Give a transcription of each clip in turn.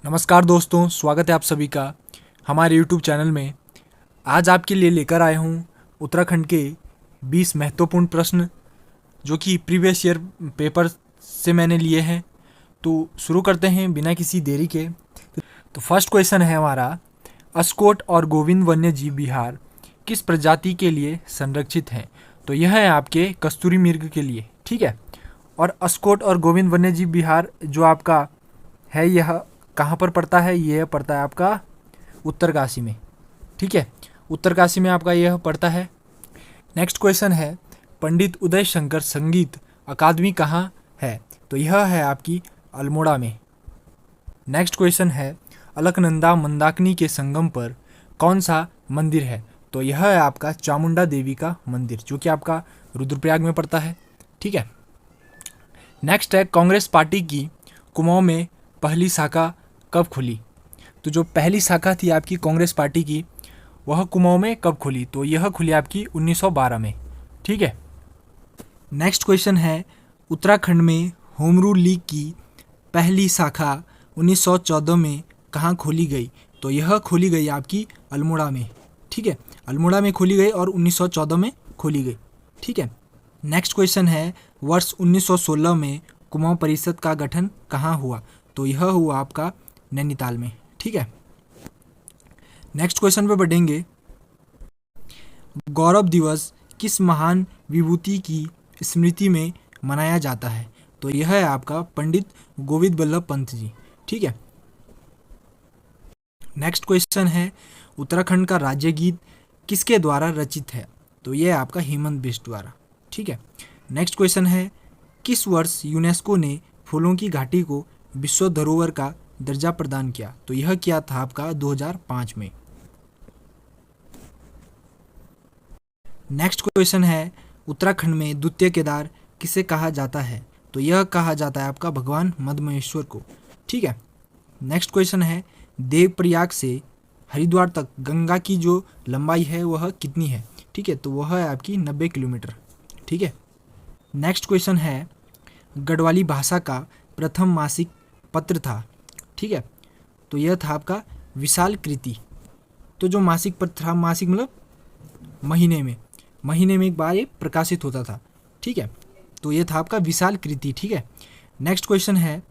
नमस्कार दोस्तों, स्वागत है आप सभी का हमारे YouTube चैनल में। आज आपके लिए लेकर आया हूँ उत्तराखंड के 20 महत्वपूर्ण प्रश्न जो कि प्रीवियस ईयर पेपर से मैंने लिए हैं। तो शुरू करते हैं बिना किसी देरी के। तो फर्स्ट क्वेश्चन है हमारा, अस्कोट और गोविंद वन्य जीव विहार किस प्रजाति के लिए संरक्षित हैं? तो यह है आपके कस्तूरी मृग के लिए, ठीक है। और अस्कोट और गोविंद वन्य जीव विहार जो आपका है यह कहाँ पर पड़ता है? यह पड़ता है आपका उत्तरकाशी में, ठीक है। उत्तरकाशी में आपका यह पड़ता है। नेक्स्ट क्वेश्चन है, पंडित उदय शंकर संगीत अकादमी कहाँ है? तो यह है आपकी अल्मोड़ा में। नेक्स्ट क्वेश्चन है, अलकनंदा मंदाकिनी के संगम पर कौन सा मंदिर है? तो यह है आपका चामुंडा देवी का मंदिर जो कि आपका रुद्रप्रयाग में पड़ता है, ठीक है। नेक्स्ट है, कांग्रेस पार्टी की कुमाऊं में पहली शाखा कब खुली? तो जो पहली शाखा थी आपकी कांग्रेस पार्टी की वह कुमाऊं में कब खुली? तो यह खुली आपकी 1912 में, ठीक है। नेक्स्ट क्वेश्चन है, उत्तराखंड में होम रूल लीग की पहली शाखा 1914 में कहाँ खोली गई? तो यह खोली गई आपकी अल्मोड़ा में, ठीक है। अल्मोड़ा में खोली गई और 1914 में खोली गई, ठीक है। नेक्स्ट क्वेश्चन है, वर्ष 1916 में कुमाऊं परिषद का गठन कहाँ हुआ? तो यह हुआ आपका नैनीताल में, ठीक है। नेक्स्ट क्वेश्चन पे बढ़ेंगे, गौरव दिवस किस महान विभूति की स्मृति में मनाया जाता है? तो यह है आपका पंडित गोविंद बल्लभ पंत जी, ठीक है। नेक्स्ट क्वेश्चन है, उत्तराखंड का राज्य गीत किसके द्वारा रचित है? तो यह है आपका हेमंत बिष्ट द्वारा, ठीक है। नेक्स्ट क्वेश्चन है, किस वर्ष यूनेस्को ने फूलों की घाटी को विश्व धरोहर का दर्जा प्रदान किया? तो यह किया था आपका 2005 में। नेक्स्ट क्वेश्चन है, उत्तराखंड में द्वितीय केदार किसे कहा जाता है? तो यह कहा जाता है आपका भगवान मदमहेश्वर को, ठीक है। नेक्स्ट क्वेश्चन है, देवप्रयाग से हरिद्वार तक गंगा की जो लंबाई है वह कितनी है? ठीक है, तो वह है आपकी 90 किलोमीटर, ठीक है। नेक्स्ट क्वेश्चन है, गढ़वाली भाषा का प्रथम मासिक पत्र था, ठीक है। तो यह था आपका विशाल कृति। तो जो मासिक पत्र था, मासिक मतलब महीने में एक बार ये प्रकाशित होता था, ठीक है। तो यह था आपका विशाल कृति, ठीक है। नेक्स्ट क्वेश्चन है,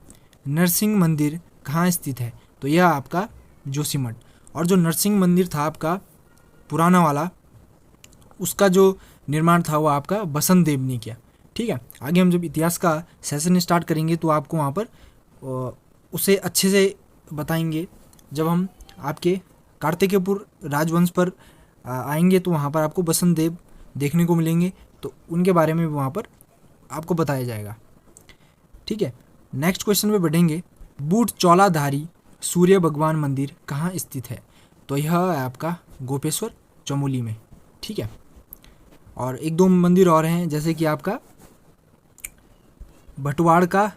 नरसिंह मंदिर कहाँ स्थित है? तो यह आपका जोशीमठ। और जो नरसिंह मंदिर था आपका पुराना वाला, उसका जो निर्माण था वो आपका बसंत देव ने किया, ठीक है। आगे हम जब इतिहास का सेशन स्टार्ट करेंगे तो आपको वहाँ पर उसे अच्छे से बताएंगे। जब हम आपके कार्तिकेयपुर राजवंश पर आएंगे तो वहाँ पर आपको बसंत देव देखने को मिलेंगे, तो उनके बारे में वहाँ पर आपको बताया जाएगा, ठीक है। नेक्स्ट क्वेश्चन पे बढ़ेंगे, बूढ़ चौलाधारी सूर्य भगवान मंदिर कहाँ स्थित है? तो यह है आपका गोपेश्वर चमोली में, ठीक है। और एक दो मंदिर और हैं, जैसे कि आपका भटवाड़ का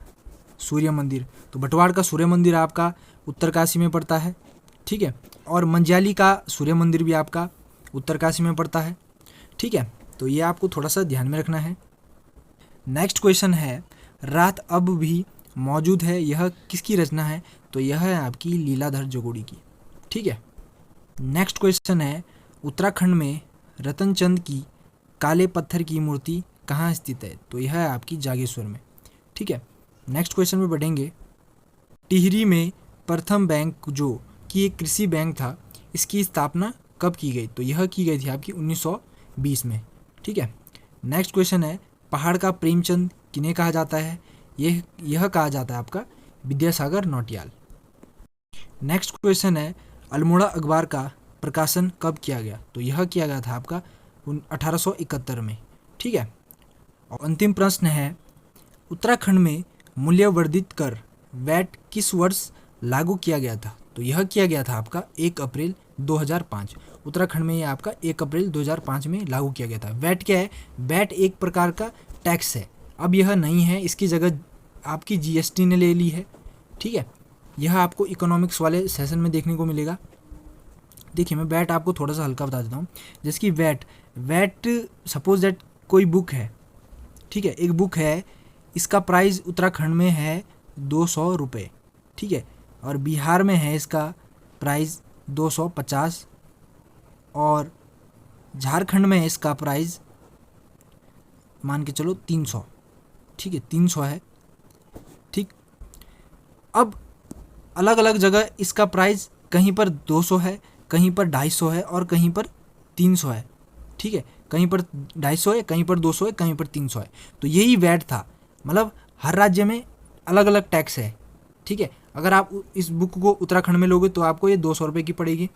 सूर्य मंदिर। तो भटवाड़ का सूर्य मंदिर आपका उत्तरकाशी में पड़ता है, ठीक है। और मंजाली का सूर्य मंदिर भी आपका उत्तरकाशी में पड़ता है, ठीक है। तो ये आपको थोड़ा सा ध्यान में रखना है। नेक्स्ट क्वेश्चन है, रात अब भी मौजूद है, यह किसकी रचना है? तो यह है आपकी लीलाधर जगोड़ी की, ठीक है। नेक्स्ट क्वेश्चन है, उत्तराखंड में रतनचंद की काले पत्थर की मूर्ति कहाँ स्थित है? तो यह है आपकी जागेश्वर में, ठीक है। नेक्स्ट क्वेश्चन में बढ़ेंगे, टिहरी में प्रथम बैंक जो कि एक कृषि बैंक था, इसकी स्थापना कब की गई? तो यह की गई थी आपकी 1920 में, ठीक है। नेक्स्ट क्वेश्चन है, पहाड़ का प्रेमचंद किन्हें कहा जाता है? यह कहा जाता है आपका विद्यासागर नौटियाल। नेक्स्ट क्वेश्चन है, अल्मोड़ा अखबार का प्रकाशन कब किया गया? तो यह किया गया था आपका 1871 में, ठीक है। और अंतिम प्रश्न है, उत्तराखंड में मूल्यवर्धित कर वैट किस वर्ष लागू किया गया था? तो यह किया गया था आपका 1 अप्रैल 2005। उत्तराखंड में ये आपका 1 अप्रैल 2005 में लागू किया गया था। वैट क्या है? वैट एक प्रकार का टैक्स है, अब यह नहीं है, इसकी जगह आपकी जीएसटी ने ले ली है, ठीक है। यह आपको इकोनॉमिक्स वाले सेशन में देखने को मिलेगा। देखिए, मैं वैट आपको थोड़ा सा हल्का बता देता हूँ। जैसे कि वैट सपोज दैट कोई बुक है, ठीक है, एक बुक है, इसका प्राइस उत्तराखंड में है 200 रुपये, ठीक है। और बिहार में है इसका प्राइस 250 और झारखंड में है इसका प्राइस मान के चलो 300। ठीक है, 300 है। ठीक, अब अलग अलग जगह इसका प्राइस कहीं पर 200 है, कहीं पर 250 है और कहीं पर 300 है। ठीक है, कहीं पर 250 है, कहीं पर 200 है, कहीं पर 300 है। तो यही वैट था, मतलब हर राज्य में अलग अलग टैक्स है। ठीक है, अगर आप इस बुक को उत्तराखंड में लोगे तो आपको ये 200 रुपये की पड़ेगी,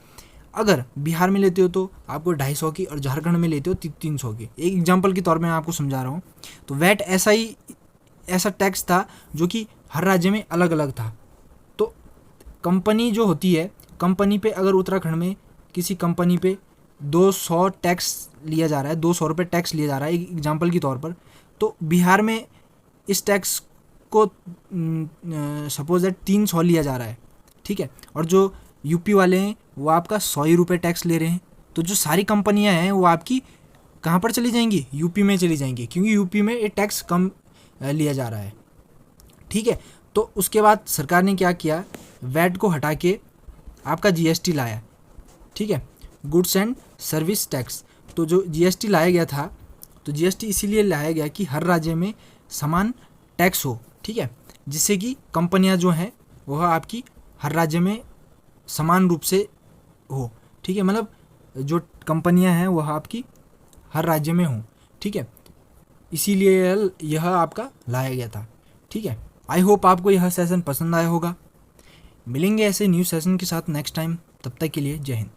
अगर बिहार में लेते हो तो आपको 250 की, और झारखंड में लेते हो 300 की। एक एग्जाम्पल के तौर में मैं आपको समझा रहा हूँ। तो वैट ऐसा टैक्स था जो कि हर राज्य में अलग अलग था। तो कंपनी जो होती है, कंपनी पे अगर उत्तराखंड में किसी कंपनी पे 200 टैक्स लिया जा रहा है, 200 रुपये टैक्स लिया जा रहा है एक एग्जाम्पल के तौर पर, तो बिहार में इस टैक्स को सपोज दैट 300 लिया जा रहा है। ठीक है, और जो यूपी वाले हैं वो आपका 100 ही रुपये टैक्स ले रहे हैं। तो जो सारी कंपनियां हैं वो आपकी कहाँ पर चली जाएंगी? यूपी में चली जाएंगी, क्योंकि यूपी में ये टैक्स कम लिया जा रहा है। ठीक है, तो उसके बाद सरकार ने क्या किया, वैट को हटा के आपका जीएसटी लाया। ठीक है, गुड्स एंड सर्विस टैक्स। तो जो जीएसटी लाया गया था, तो जीएसटी इसीलिए लाया गया कि हर राज्य में समान टैक्स हो। ठीक है, जिससे कि कंपनियां जो हैं वह आपकी हर राज्य में समान रूप से हो। ठीक है, मतलब जो कंपनियां हैं वह आपकी हर राज्य में हो। ठीक है, इसीलिए यह आपका लाया गया था। ठीक है, आई होप आपको यह सेशन पसंद आया होगा। मिलेंगे ऐसे न्यू सेशन के साथ नेक्स्ट टाइम, तब तक के लिए जय हिंद।